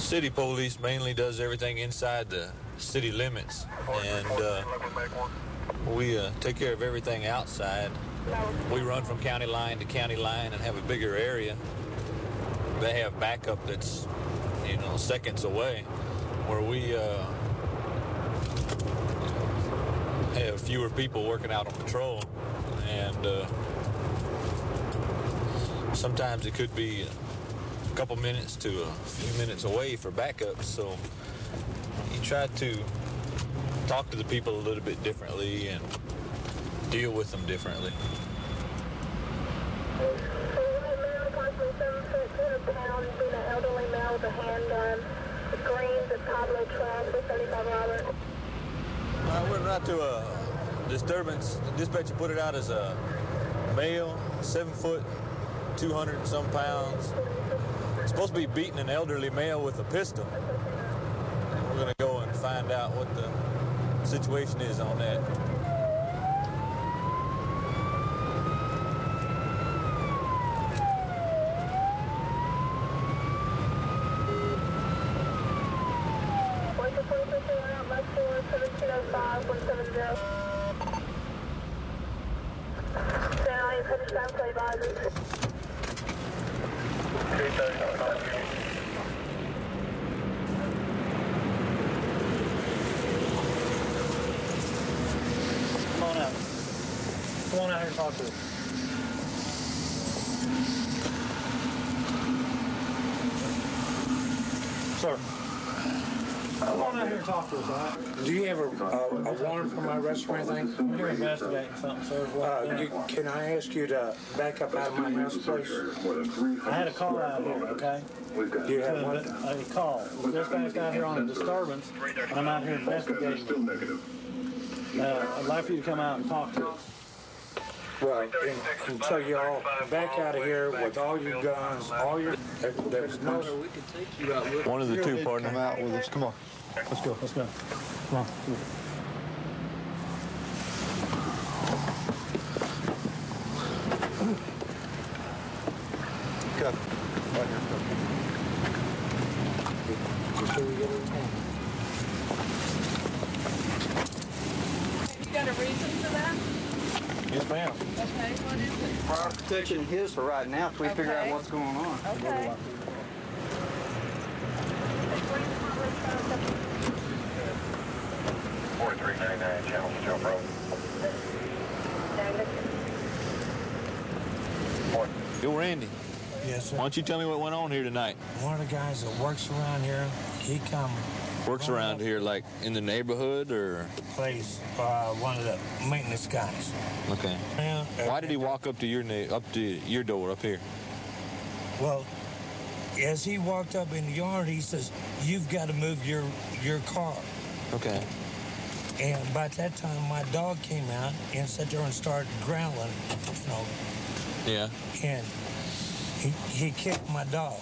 City police mainly does everything inside the city limits, and we take care of everything outside. We run from county line to county line and have a bigger area. They have backup that's, you know, seconds away, where we have fewer people working out on patrol, and sometimes it could be a couple minutes to a few minutes away for backup. So you try to talk to the people a little bit differently and deal with them differently. Approximately 7 foot, 200 pounds, being an elderly male with a handgun, screams at Pablo Trash with 35 Robert. I went right to a disturbance. The dispatcher put it out as a male, 7 foot, 200 and some pounds. Supposed to be beating an elderly male with a pistol. And we're going to go and find out what the situation is on that. Come on out here and talk to us. Sir, come on out here and talk to us, all right? Do you have a warrant for my arrest or anything? We're investigating something, sir. Can I ask you to back up out of my house, please? I had a call out here, okay? Do you have one? A call. This guy's out here on a disturbance, and I'm out here investigating. I'd like for you to come out and talk to us. Well, until you all back out of here with all your guns, all your... There's no... One of the two, partner. Come out with us. Come on. Let's go. Come on. Go. Right here. Just so we get it in. You got a reason for that? Yes, ma'am. Okay, what is it? For our protection and his for right now, till we figure out what's going on. Okay. 4399 Channel Joe Road. Yo, Randy, Yes, sir. why don't you tell me what went on here tonight? One of the guys that works around here, he come... Works around here, like in the neighborhood, or? Plays one of the maintenance guys. Okay. Why did he walk up to your door up here? Well, as he walked up in the yard, he says, "You've got to move your car." Okay. And by that time, my dog came out and sat there and started growling, you know. Yeah. And he kicked my dog.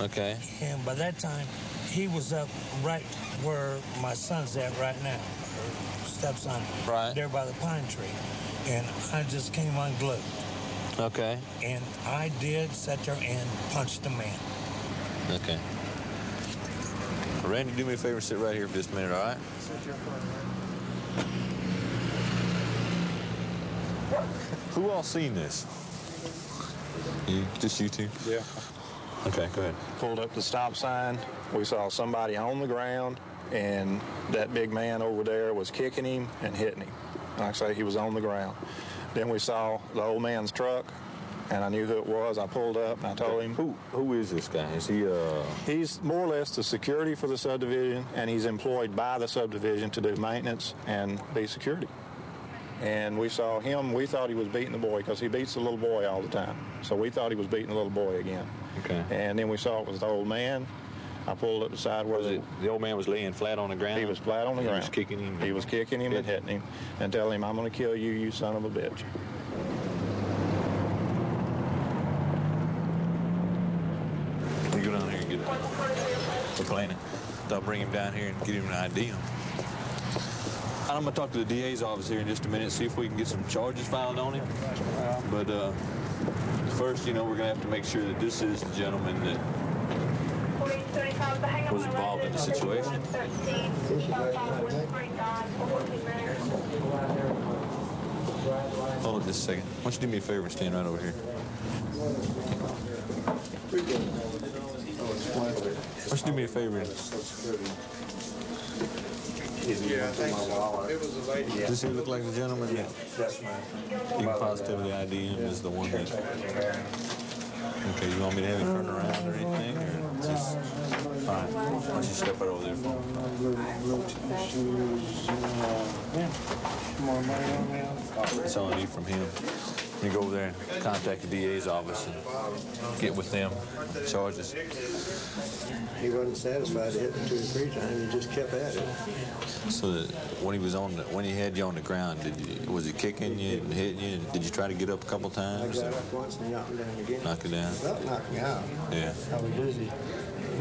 Okay. And by that time, he was up right where my son's at right now, or stepson. Right. There by the pine tree. And I just came unglued. Okay. And I did sit there and punch the man. Okay. Randy, do me a favor and sit right here for just a minute, all right? Who all seen this? Just you two? Yeah. Okay, go ahead. Pulled up the stop sign. We saw somebody on the ground, and that big man over there was kicking him and hitting him. Like I say, he was on the ground. Then we saw the old man's truck, and I knew who it was. I pulled up, and I told him. Who is this guy? Is he, He's more or less the security for the subdivision, and he's employed by the subdivision to do maintenance and be security. And we saw him. We thought he was beating the boy because he beats the little boy all the time. So we thought he was beating the little boy again. Okay. And then we saw it was the old man. I pulled up beside where the old man was laying flat on the ground? He was flat on the ground. He was kicking him? He was kicking him and hitting him and telling him, "I'm going to kill you, you son of a bitch." You go down here and get it. We're planning. I'll bring him down here and get him an ID. I'm going to talk to the DA's office here in just a minute, see if we can get some charges filed on him. But first, you know, we're going to have to make sure that this is the gentleman that was involved in the situation. Hold on just a second. Why don't you do me a favor and stand right over here? Why don't you do me a favor? Yeah, I think so. It was a lady. Does he look like the gentleman? Yes, ma'am. You can positively ID him as the one that... Okay, you want me to have him turn around or anything? Or just... Fine. Why don't you step right over there for me? That's all I need from him. You go over there and contact the DA's office and get with them. Charges. He wasn't satisfied to hit me 2 or 3 times. He just kept at it. So that when he had you on the ground, was he kicking you and hitting you? Did you try to get up a couple times? I got up once and knocked him down again. Knock it down? Well, knocked me out. Yeah. I was busy.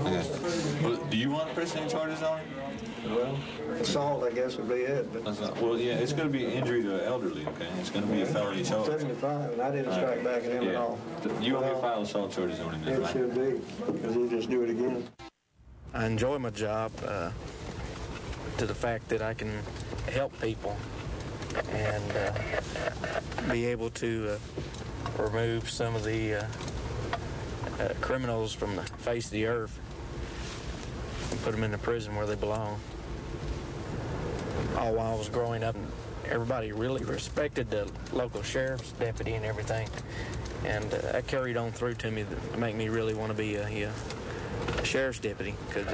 Okay. Well, do you want to press any charges on him? Well, assault, I guess, would be it. But Well, yeah, it's going to be an injury to an elderly, okay? It's going to be a felony charge. 75, and I didn't strike back at him at all. You want me to file assault charges on him then, It right? should be, because he'll just do it again. I enjoy my job to the fact that I can help people and be able to remove some of the criminals from the face of the earth and put them in the prison where they belong. All while I was growing up, everybody really respected the local sheriff's deputy and everything, and that carried on through to me to make me really want to be a sheriff's deputy, because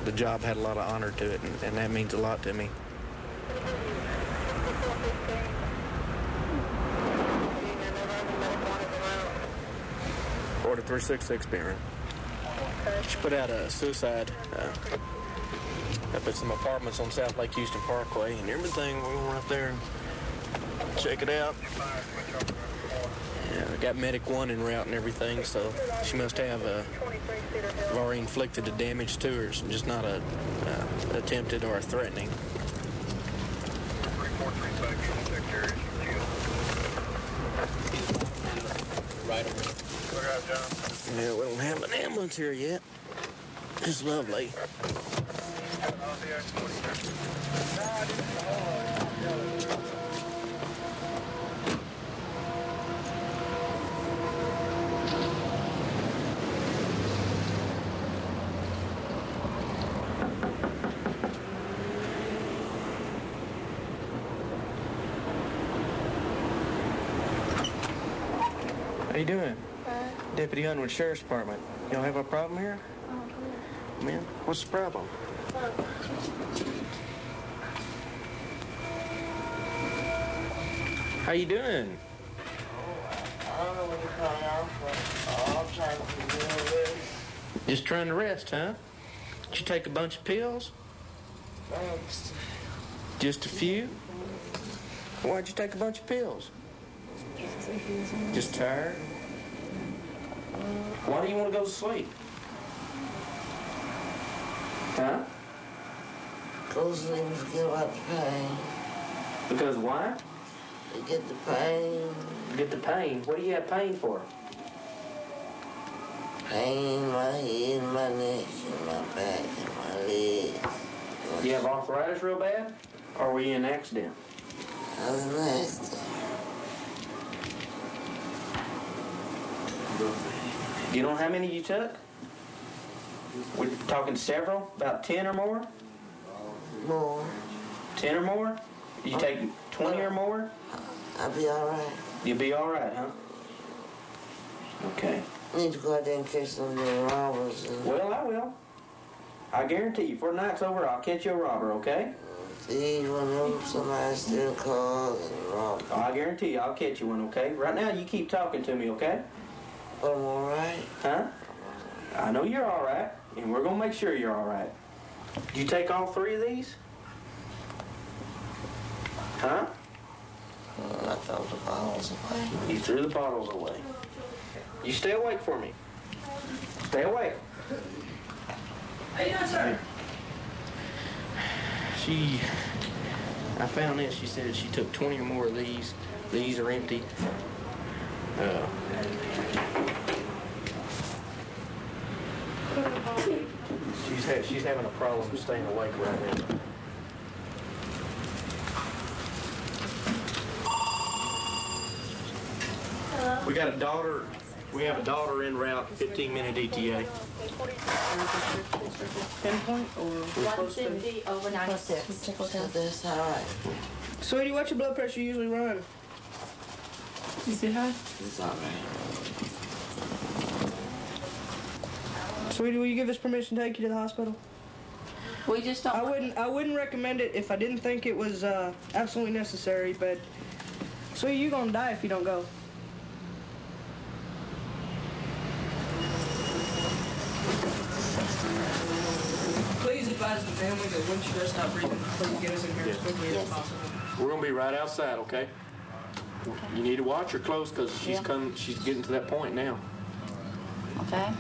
the job had a lot of honor to it, and that means a lot to me. Order 366 Baron. She put out a suicide up at some apartments on South Lake Houston Parkway and everything. We're going up there and check it out. Yeah, we got Medic 1 en route and everything, so she must have already inflicted the damage to her, so just not a attempted or a threatening. Right over. Yeah, we don't have an ambulance here yet. It's lovely. How you doing? Deputy Underwood Sheriff's Department. You don't have a problem here? Come in. What's the problem? How you doing? I don't know what you're calling off for. I'm trying to do this. Just trying to rest, huh? Did you take a bunch of pills? Just a few? Why'd you take a bunch of pills? Just tired? Why do you want to go to sleep? Huh? Go to sleep and forget about the pain. Because why? You get the pain. Get the pain. What do you have pain for? Pain in my head, my neck, and my back, and my legs. You have arthritis real bad? Or were you in an accident? I was in an accident. You know how many you took? We're talking several? About 10 or more? More. 10 or more? You take 20 or more? I'll be all right. You'll be all right, huh? Okay. Need to go out there and catch some of the robbers. Well, I will. I guarantee you, before the night's over, I'll catch you a robber, okay? See, whenever somebody steals cars and rob. I guarantee you, I'll catch you one, okay? Right now, you keep talking to me, okay? But I'm all right. Huh? I know you're all right, and we're going to make sure you're all right. Did you take all 3 of these? Huh? I threw the bottles away. You threw the bottles away. You stay awake for me. Stay awake. How you doing, sir? I found this. She said she took 20 or more of these. These are empty. Yeah, she's having a problem staying awake right now. We got a daughter. We have a daughter en route, 15-minute ETA. Pinpoint or 150 over 96. Look at this, all right. Sweetie, what's your blood pressure usually run? Is it high? It's all right. Sweetie, will you give us permission to take you to the hospital? We just don't. I wouldn't recommend it if I didn't think it was absolutely necessary, but sweetie, you're gonna die if you don't go. Please advise the family that when she does stop breathing, please get us in here as quickly as possible. We're gonna be right outside, okay? You need to watch her close because she's getting to that point now. Okay.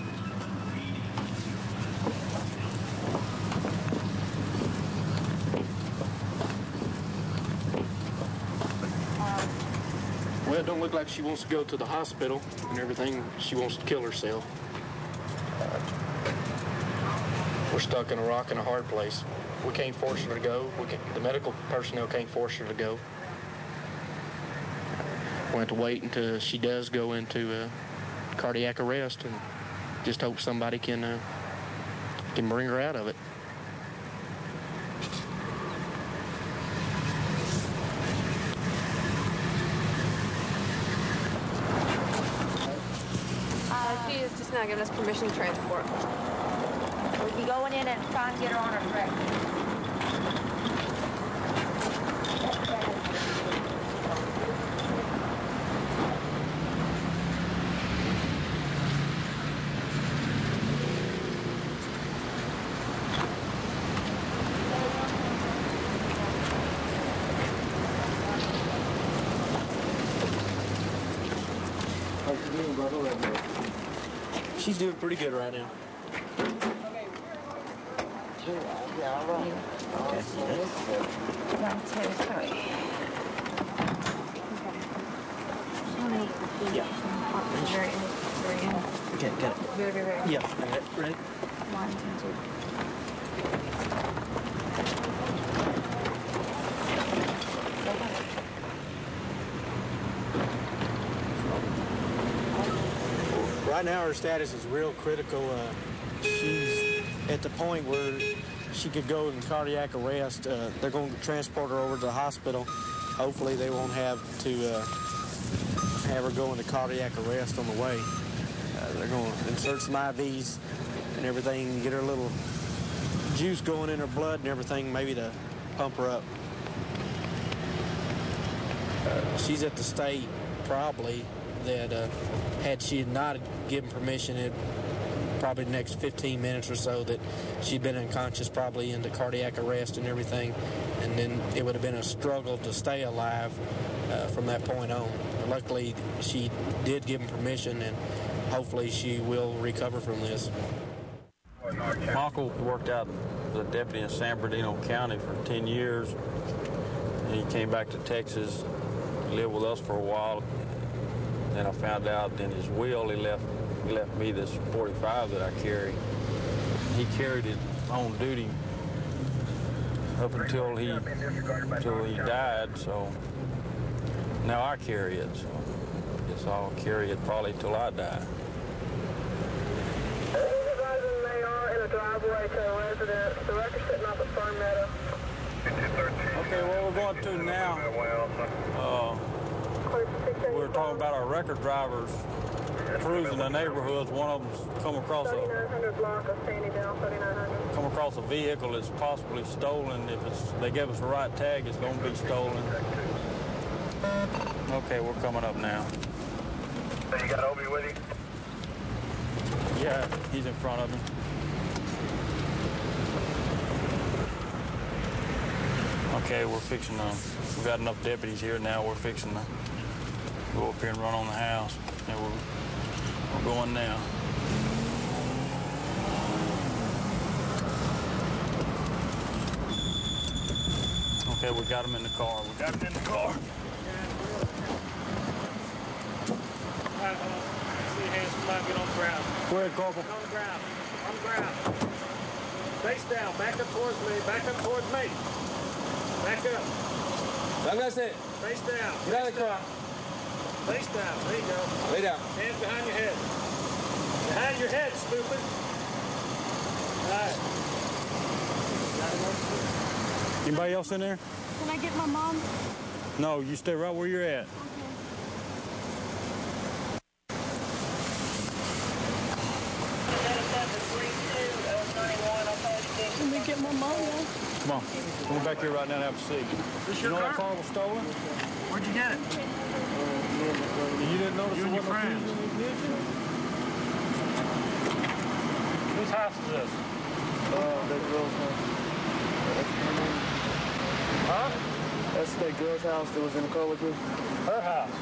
Well, it don't look like she wants to go to the hospital and everything. She wants to kill herself. We're stuck in a rock and a hard place. We can't force her to go. The medical personnel can't force her to go. We'll have to wait until she does go into cardiac arrest and just hope somebody can bring her out of it. She is just now giving us permission to transport. We'll be going in and trying to get her on her track. She's doing pretty good right now. Yeah, all right. Okay. 1, 2, 3. Yeah. Very end. Okay, got it. Very. Yeah, ready? 1, 2, 3. Right now her status is real critical. She's at the point where she could go in cardiac arrest. They're going to transport her over to the hospital. Hopefully they won't have to have her go into cardiac arrest on the way. They're going to insert some IVs and everything, get her a little juice going in her blood and everything, maybe to pump her up. She's at the state probably that had she not given permission, it probably the next 15 minutes or so that she'd been unconscious, probably into cardiac arrest and everything, and then it would have been a struggle to stay alive from that point on. Luckily, she did give him permission, and hopefully she will recover from this. My uncle worked out as a deputy in San Bernardino County for 10 years. And he came back to Texas, lived with us for a while. Then I found out in his will he left me this .45 that I carry. He carried it on duty up until he died, so now I carry it. So I guess I'll carry it probably till I die. In a driveway to a residence. The record's sitting off at Farm Meadow. Okay, what we're going to now, we're talking about our record drivers cruising the neighborhoods. One of them's come across a vehicle that's possibly stolen. If they give us the right tag, it's going to be stolen. Okay, we're coming up now. So you got Obi with you? Yeah, he's in front of me. Okay, we're fixing to, we've got enough deputies here now, we're fixing to go up here and run on the house. And we're going now. Okay, we got him in the car. We got him in the car. See your hands, come on, get on the ground. Go ahead, Corporal. On the ground. On the ground. Stay Face down. Back up towards me. Back up towards me. Back up. That's it. Face down. Get out of the car. Face down. There you go. Lay down. Hands behind your head. Behind your head, stupid. All right. Anybody else in there? Can I get my mom? No, you stay right where you're at. Can we get my mom now? Come on. Go back here right now and have a seat. You know that car was stolen? Where'd you get it? You didn't notice You and your friends. Whose house is this? That girl's house. Huh? That's that girl's house that was in the car with you? Her house.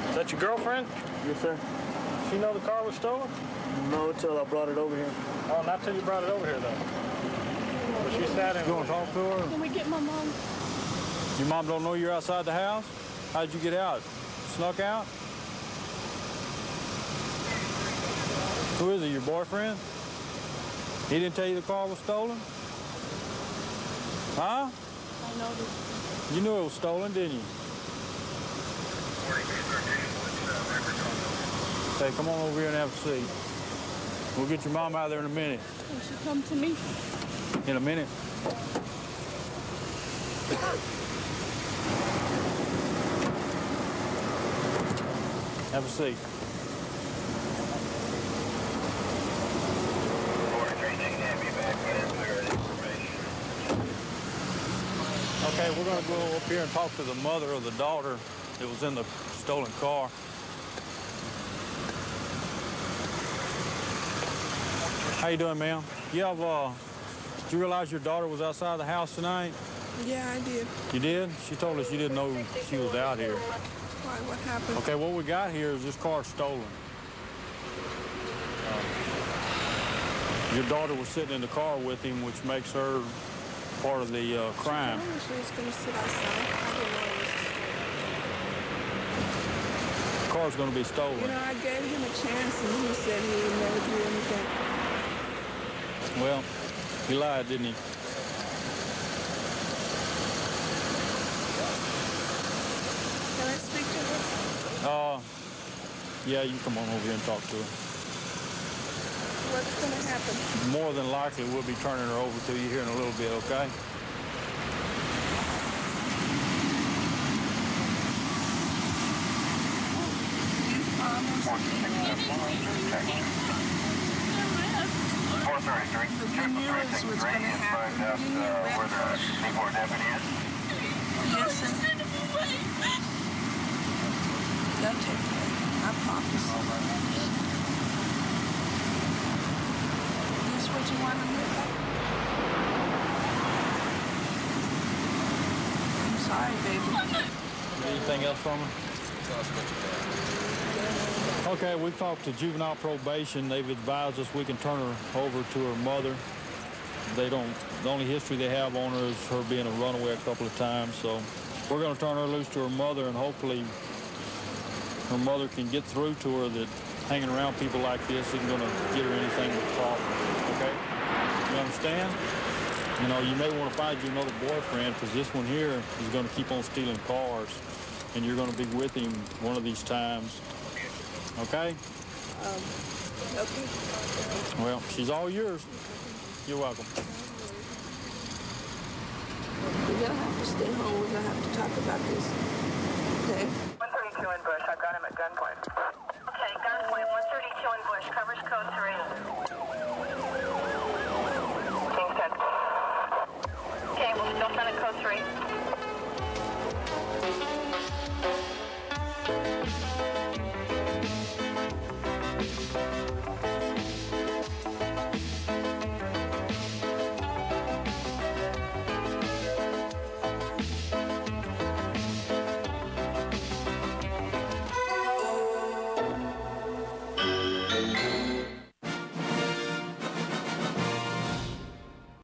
Is that your girlfriend? Yes, sir. She know the car was stolen? No, until I brought it over here. Oh, not till you brought it over here, though. But she sat in. You want to talk to her? Can we get my mom? Your mom don't know you're outside the house? How'd you get out? Snuck out? Who is it, your boyfriend? He didn't tell you the car was stolen? Huh? I noticed. You knew it was stolen, didn't you? Hey, come on over here and have a seat. We'll get your mom out of there in a minute. Can she come to me? In a minute. Have a seat. Okay, we're going to go up here and talk to the mother of the daughter that was in the stolen car. How you doing, ma'am? You have, did you realize your daughter was outside the house tonight? Yeah, I did. You did? She told us you didn't know she was out here. Why? What happened? Okay, what we got here is this car stolen. Your daughter was sitting in the car with him, which makes her part of the crime. She told me she was going to sit outside. I didn't know it was stolen. The car's going to be stolen. You know, I gave him a chance, and he said he would never do anything. Well, he lied, didn't he? Can I speak to her? Yeah, you come on over here and talk to her. What's going to happen? More than likely, we'll be turning her over to you here in a little bit, okay? Yes, sir. They'll take care. I promise. This what you want to look like? I'm sorry, baby. Anything else from her? Okay, we've talked to juvenile probation. They've advised us we can turn her over to her mother. They don't, the only history they have on her is her being a runaway a couple of times. So we're going to turn her loose to her mother, and hopefully her mother can get through to her that hanging around people like this isn't going to get her anything but problems. Okay? You understand? You know, you may want to find you another boyfriend, because this one here is going to keep on stealing cars, and you're going to be with him one of these times. Okay? Okay. Well, she's all yours. You're welcome. We're going to have to stay home. We're going to have to talk about this. Okay?